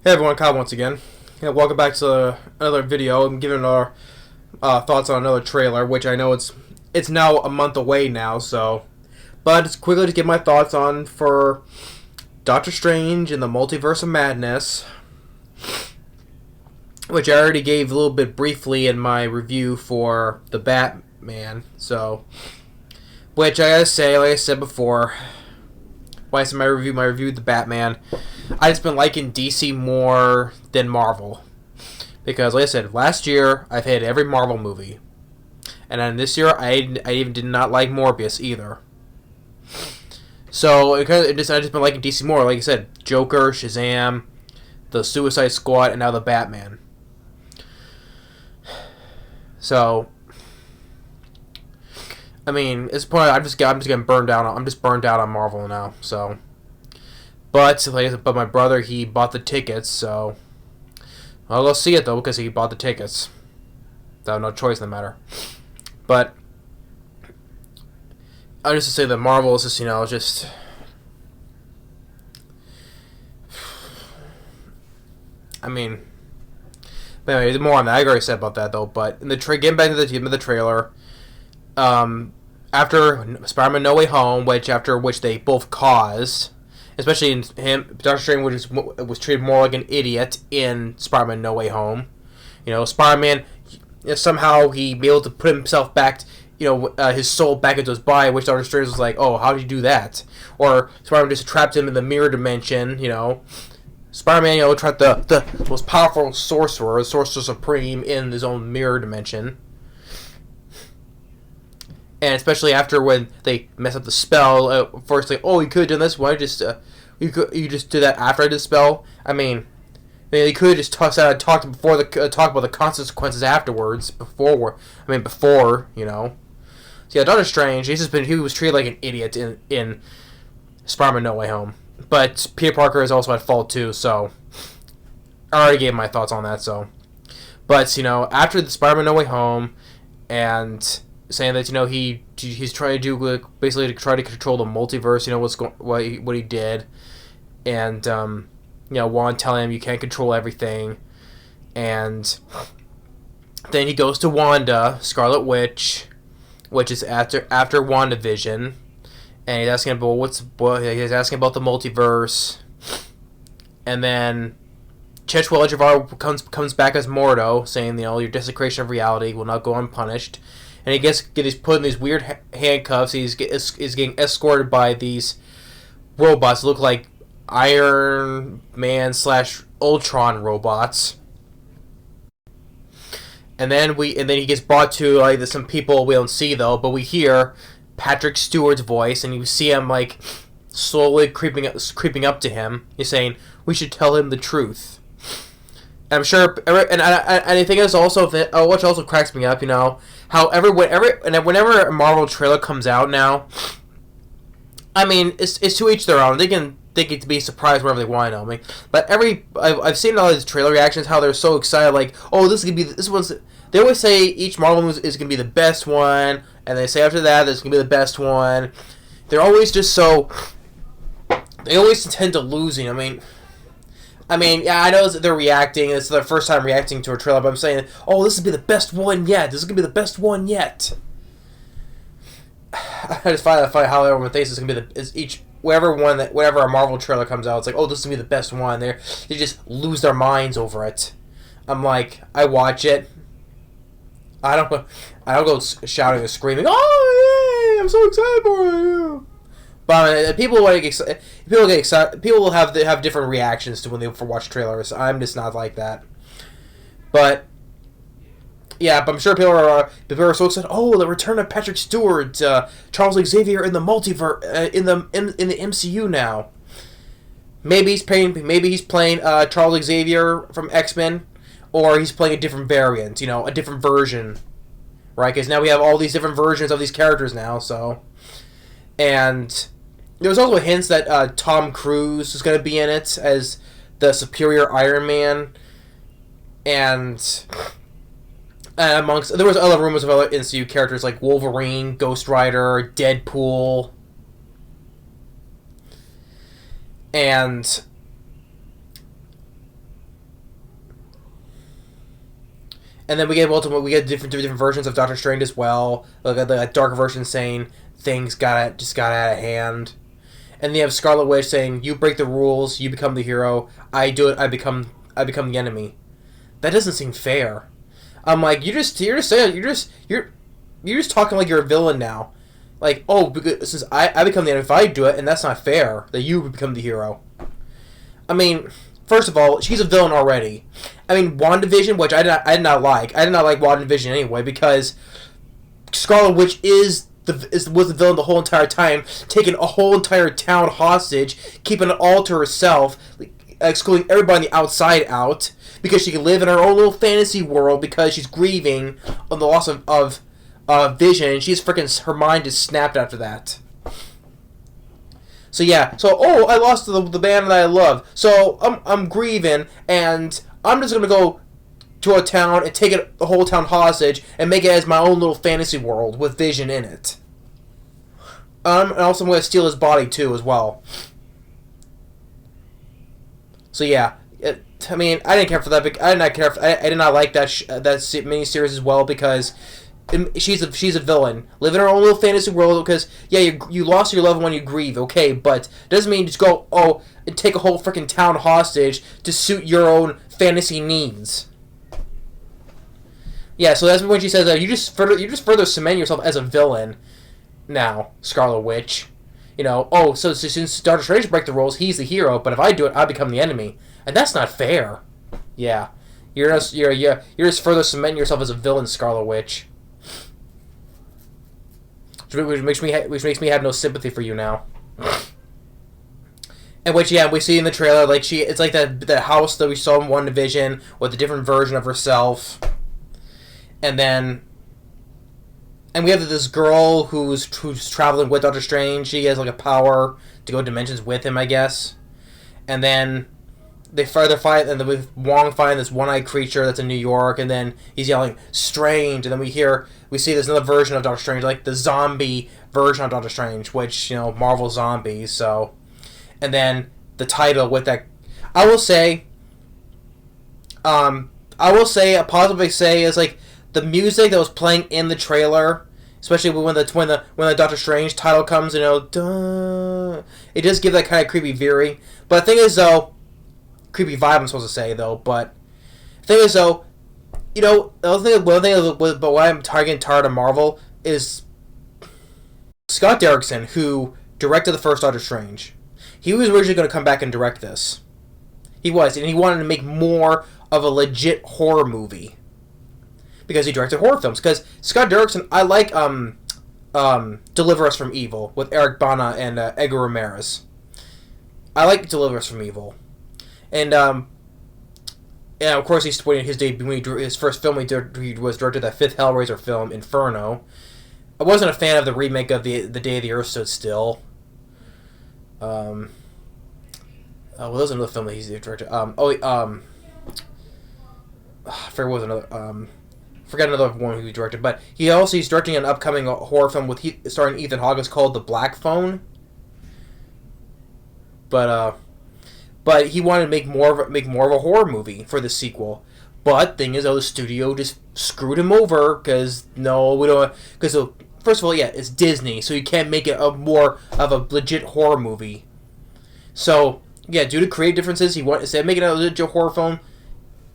Hey everyone, Kyle once again. Yeah, welcome back to another video. I'm giving our thoughts on another trailer, which I know it's now a month away now. But just quickly to give my thoughts on for Doctor Strange and the Multiverse of Madness, which I already gave a little bit briefly in my review for the Batman. Which I gotta say, like I said before, when I said my review of the Batman, I just been liking DC more than Marvel. Because, like I said, last year I've hated every Marvel movie. And then this year I even did not like Morbius either. So, I just been liking DC more. Like I said, Joker, Shazam, the Suicide Squad, and now the Batman. So, I mean, it's probably I'm just getting burned out. I'm just burned out on Marvel now. So, but my brother, he bought the tickets, so I'll go see it though because he bought the tickets. So no choice in the matter. But I just to say that Marvel is just I mean, but anyway, more on that. I already said about that though. But in the getting back to the team of the trailer, after Spider-Man: No Way Home, which they both caused. Especially in him, Doctor Strange was treated more like an idiot in Spider-Man: No Way Home. Spider-Man somehow he be able to put himself back, his soul back into his body, which Doctor Strange was like, "Oh, how did you do that?" Or Spider-Man just trapped him in the mirror dimension. Spider-Man, trapped the most powerful sorcerer, the Sorcerer Supreme, in his own mirror dimension. And especially after when they mess up the spell, first like, oh, you could have done this. Why just you just did that after I did the spell? I mean, they could have just talked about the consequences afterwards. Before. So yeah, Doctor Strange. He was treated like an idiot in Spider-Man: No Way Home. But Peter Parker is also at fault too. So I already gave my thoughts on that. So, but after the Spider-Man: No Way Home, and saying that he's trying to do basically to try to control the multiverse. What he did, and Wanda telling him you can't control everything, and then he goes to Wanda, Scarlet Witch, which is after WandaVision, and he's asking about he's asking about the multiverse, and then Chechwell Javar comes back as Mordo, saying your desecration of reality will not go unpunished. And he gets put in these weird handcuffs. He's getting escorted by these robots that look like Iron Man / Ultron robots. And then he gets brought to some people we don't see though, but we hear Patrick Stewart's voice, and you see him slowly creeping up to him. He's saying, "We should tell him the truth." I'm sure, and I think it's also which also cracks me up. How whenever a Marvel trailer comes out now, I mean, it's to each their own. They can be surprised wherever they want to. But I've seen all these trailer reactions, how they're so excited, like, oh, this one's. They always say each Marvel movie is gonna be the best one, and they say after that there's gonna be the best one. They're always just so. They always tend to losing. I mean, yeah, I know they're reacting. It's their first time reacting to a trailer, but I'm saying, oh, this will be the best one yet. This is going to be the best one yet. I just find how everyone thinks it's going to be whenever a Marvel trailer comes out, it's like, oh, this is going to be the best one. They just lose their minds over it. I'm like, I watch it. I don't go shouting and screaming, oh, yeah, I'm so excited for you. But people get excited. People will have different reactions to when they watch trailers. I'm just not like that. But yeah, but I'm sure people are so excited. Oh, the return of Patrick Stewart, Charles Xavier in the multiverse, in the MCU now. Maybe he's playing Charles Xavier from X-Men, or he's playing a different variant. A different version, right? Because now we have all these different versions of these characters now. So, and there was also hints that Tom Cruise is going to be in it as the superior Iron Man, and there was other rumors of other MCU characters like Wolverine, Ghost Rider, Deadpool, and And then we get different versions of Doctor Strange as well. Like the dark version saying things just got out of hand. And you have Scarlet Witch saying, "You break the rules, you become the hero. I do it, I become the enemy." That doesn't seem fair. I'm like, you're just talking like you're a villain now. Like, oh, because since I become the enemy if I do it, and that's not fair that you become the hero. I mean, first of all, she's a villain already. I mean, WandaVision, which I did not like. I did not like WandaVision anyway because Scarlet Witch was the villain the whole entire time, taking a whole entire town hostage, keeping it all to herself, excluding everybody on the outside out, because she can live in her own little fantasy world because she's grieving on the loss of Vision. She's her mind is snapped after that. So yeah, I lost the band that I love, so I'm grieving, and I'm just gonna go to a town and take the whole town hostage and make it as my own little fantasy world with Vision in it. And also I'm gonna steal his body too as well. So yeah, I mean, I didn't care for that. I did not like that miniseries as well because she's a villain, live in her own little fantasy world. Because yeah, you lost your loved one, you grieve, okay, but doesn't mean you just go and take a whole freaking town hostage to suit your own fantasy needs. Yeah, so that's when she says you just further cement yourself as a villain now, Scarlet Witch. You know, so since Doctor Strange break the rules, he's the hero, but if I do it, I become the enemy, and that's not fair. Yeah, you're just further cementing yourself as a villain, Scarlet Witch. Which makes me have no sympathy for you now. And which, yeah, we see in the trailer, like it's like that house that we saw in WandaVision with a different version of herself. And we have this girl who's traveling with Doctor Strange. She has like a power to go dimensions with him, I guess. And then they further fight, and then Wong find this one-eyed creature that's in New York, and then he's yelling "Strange!" And then we see there's another version of Doctor Strange, like the zombie version of Doctor Strange, which, Marvel zombies. So, and then the title with that, I will say, a positive I say is like the music that was playing in the trailer, especially when the Doctor Strange title comes, duh, it does give that kind of creepy veering. But the thing is, though, creepy vibe I'm supposed to say, though. But the thing is, though, one thing but why I'm tired of Marvel is Scott Derrickson, who directed the first Doctor Strange. He was originally going to come back and direct this. He was, and he wanted to make more of a legit horror movie. Because he directed horror films. Because Scott Derrickson, I like Deliver Us from Evil with Eric Bana and Edgar Ramirez. I like Deliver Us from Evil. And of course he's waiting his debut. His first film he directed that fifth Hellraiser film, Inferno. I wasn't a fan of the remake of the Day the Earth Stood Still. Well, there's another film that he's directed. I forget what was another. Forget another one who he directed, but he's directing an upcoming horror film starring Ethan Hawke. It's called The Black Phone. But he wanted to make more of a horror movie for the sequel. But thing is, the studio just screwed him over because no, we don't. Because first of all, yeah, it's Disney, so you can't make it more of a legit horror movie. So yeah, due to creative differences, instead of making a legit horror film,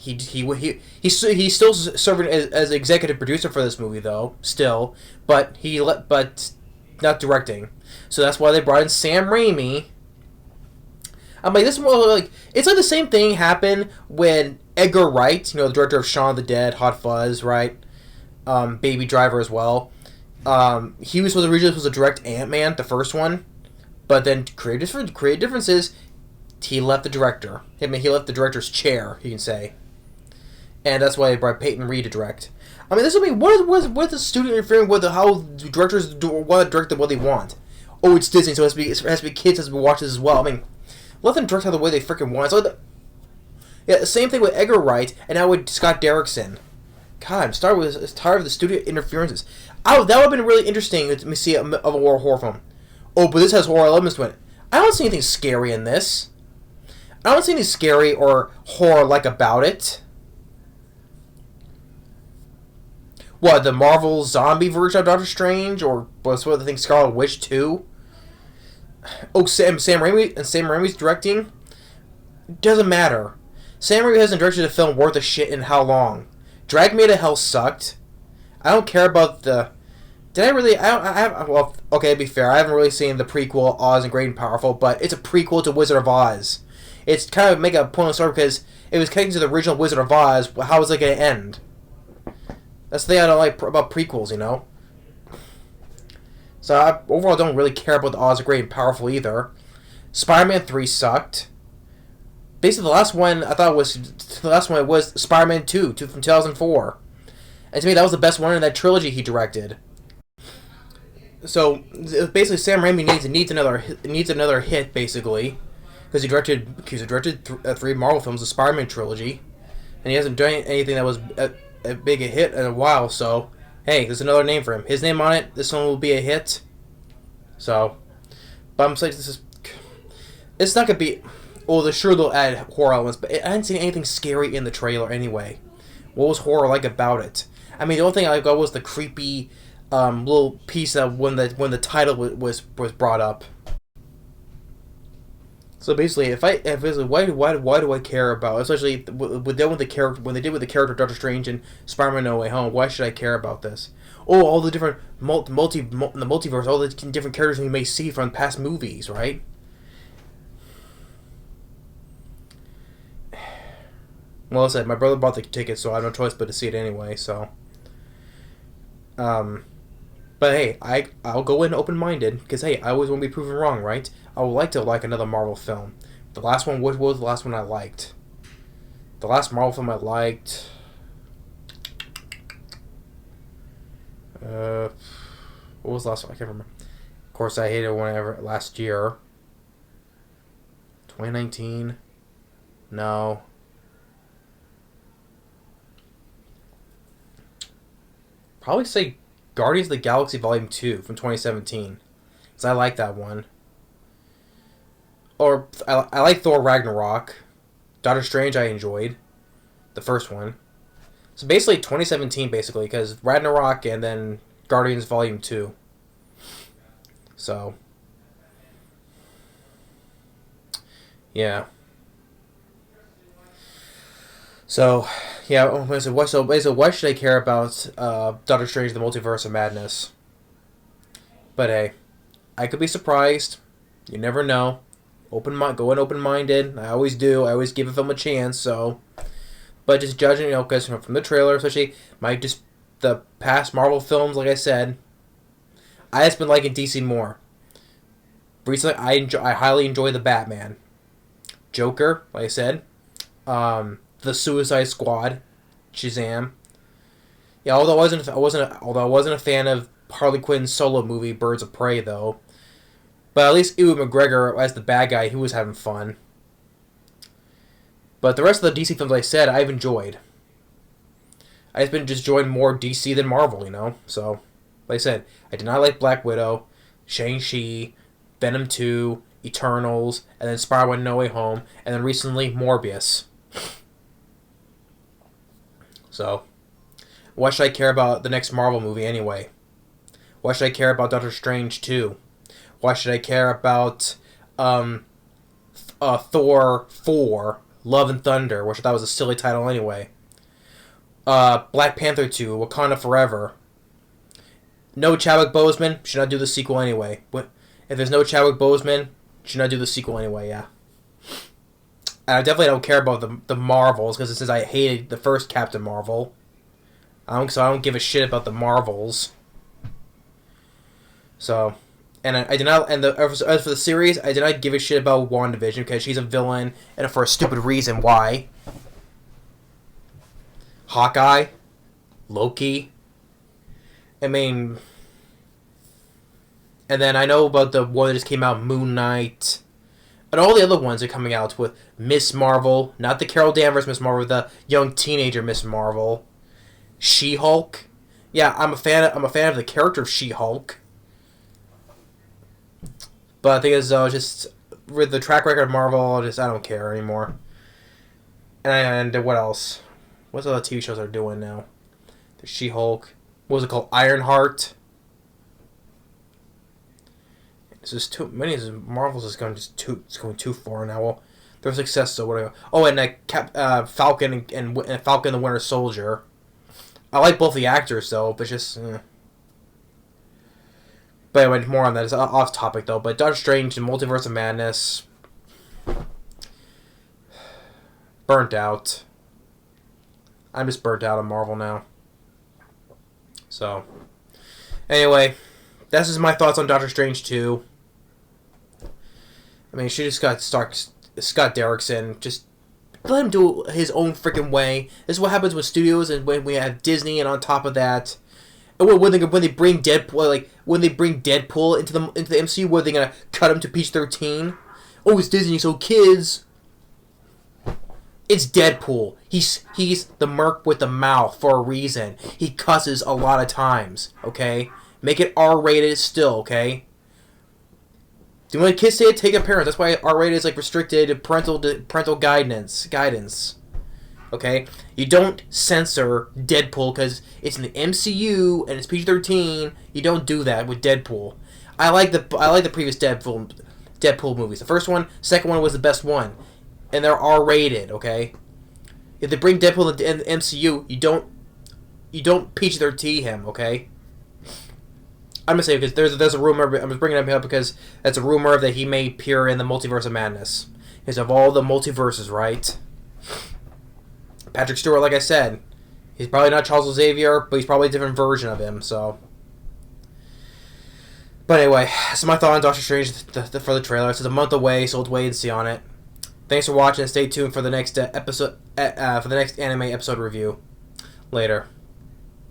he's still serving as executive producer for this movie though, still, but not directing. So that's why they brought in Sam Raimi. I'm like, this is more like, it's like the same thing happened when Edgar Wright, the director of Shaun of the Dead, Hot Fuzz, right? Baby Driver as well. He was originally supposed to direct Ant-Man, the first one, but then creative differences, he left the director. He left the director's chair, you can say. And that's why they brought Peyton Reed to direct. I mean, what is the studio interfering with how directors want to direct what they want? Oh, it's Disney, so it has to be kids, has to be watched as well. I mean, let them direct the way they freaking want. So the same thing with Edgar Wright, and now with Scott Derrickson. God, I'm tired of the studio interferences. That would have been really interesting to see of a horror film. Oh, but this has horror elements to it. I don't see anything scary in this. I don't see anything scary or horror-like about it. What, the Marvel zombie version of Doctor Strange, or what's what the thing Scarlet Witch 2? Oh, Sam Raimi's directing. Doesn't matter. Sam Raimi hasn't directed a film worth a shit in how long? Drag Me to Hell sucked. I don't care about the. Did I really? Well, okay, to be fair, I haven't really seen the prequel Oz and Great and Powerful, but it's a prequel to Wizard of Oz. It's kind of make a pointless story because it was connected to the original Wizard of Oz. How is it going to end? That's the thing I don't like about prequels, you know. So I overall don't really care about the Oz and Great and Powerful either. Spider-Man 3 sucked. Basically, the last one was Spider-Man 2 from 2004, and to me that was the best one in that trilogy he directed. So basically, Sam Raimi needs another hit basically, because he directed 3 Marvel films, the Spider-Man trilogy, and he hasn't done anything that was a big a hit in a while. So hey, there's another name for him. His name on it. This one will be a hit. So, but I'm saying it's not gonna be. Well, they'll add horror elements, but I hadn't seen anything scary in the trailer anyway. What was horror like about it? I mean, the only thing I got was the creepy little piece of when the title was brought up. So basically, why do I care about, especially when they did with the character of Doctor Strange and Spider-Man No Way Home? Why should I care about this? Oh, all the different the multiverse, all the different characters we may see from past movies, right? Well, I said my brother bought the ticket, so I have no choice but to see it anyway. So, but hey, I'll go in open-minded because hey, I always want to be proven wrong, right? I would like to like another Marvel film. The last one, what was the last one I liked? The last Marvel film I liked. What was the last one? I can't remember. Of course, I hated whenever last year. 2019. No. Probably say Guardians of the Galaxy Volume 2 from 2017. Because I like that one. Or, I like Thor Ragnarok. Doctor Strange I enjoyed. The first one. So basically 2017, basically. Because Ragnarok and then Guardians Volume 2. So. Yeah. So, yeah, why should I care about Doctor Strange: The Multiverse of Madness? But hey, I could be surprised. You never know. Go in open-minded. I always do. I always give a film a chance. So, but just judging, because from the trailer, especially the past Marvel films, like I said, I just been liking DC more. Recently, I highly enjoy the Batman, Joker, like I said. The Suicide Squad, Shazam. Yeah, although I wasn't a fan of Harley Quinn's solo movie Birds of Prey though. But at least Ewan McGregor as the bad guy, he was having fun. But the rest of the DC films, like I said, I've enjoyed. I've been just enjoying more DC than Marvel, So, like I said, I did not like Black Widow, Shang-Chi, Venom 2, Eternals, and then Spider-Man No Way Home, and then recently Morbius. So, why should I care about the next Marvel movie anyway? Why should I care about Doctor Strange 2? Why should I care about Thor 4, Love and Thunder, which I thought was a silly title anyway. Black Panther 2, Wakanda Forever. No Chadwick Boseman, should not do the sequel anyway. If there's no Chadwick Boseman, should not do the sequel anyway, yeah. And I definitely don't care about the Marvels, because since I hated the first Captain Marvel. I don't give a shit about the Marvels. So, and I did not, and as for the series, I did not give a shit about WandaVision, because she's a villain, and for a stupid reason. Why? Hawkeye? Loki? I mean... And then I know about the one that just came out, Moon Knight... And all the other ones are coming out with Miss Marvel, not the Carol Danvers Miss Marvel, the young teenager Miss Marvel, She-Hulk. Yeah, I'm a fan of the character of She-Hulk. But the thing is, just with the track record of Marvel, I don't care anymore. And what else? What's other TV shows are doing now? There's She-Hulk. what was it called? Ironheart. It's just too many. Marvel's is going it's going too far now. Well, their success, so whatever. Oh, and Falcon and Falcon the Winter Soldier. I like both the actors though, but just. But anyway, more on that. It's off topic though. But Doctor Strange and Multiverse of Madness. Burnt out. I'm just burnt out on Marvel now. So, anyway, that's just my thoughts on Doctor Strange 2. I mean, she just got Scott Derrickson. Just let him do it his own freaking way. This is what happens with studios and when we have Disney, and on top of that, when they bring Deadpool, into the MCU, what are they gonna cut him to PG-13? Oh, it's Disney, so kids. It's Deadpool. He's the merc with the mouth for a reason. He cusses a lot of times. Okay, make it R-rated still. Okay. Do you want kids to take a parent? That's why R-rated is like restricted parental guidance. Okay, you don't censor Deadpool because it's in the MCU and it's PG-13. You don't do that with Deadpool. I like the previous Deadpool movies. The first one, second one was the best one. And they're R-rated, okay? If they bring Deadpool in the MCU, you don't PG-13 him, okay? I'm gonna say because there's a rumor. I'm just bringing it up because that's a rumor that he may appear in the Multiverse of Madness. Because of all the multiverses, right? Patrick Stewart, like I said, he's probably not Charles Xavier, but he's probably a different version of him. So, but anyway, that's my thought on Doctor Strange for the trailer. It's a month away, so let's wait and see on it. Thanks for watching, and stay tuned for the next episode for the next anime episode review. Later.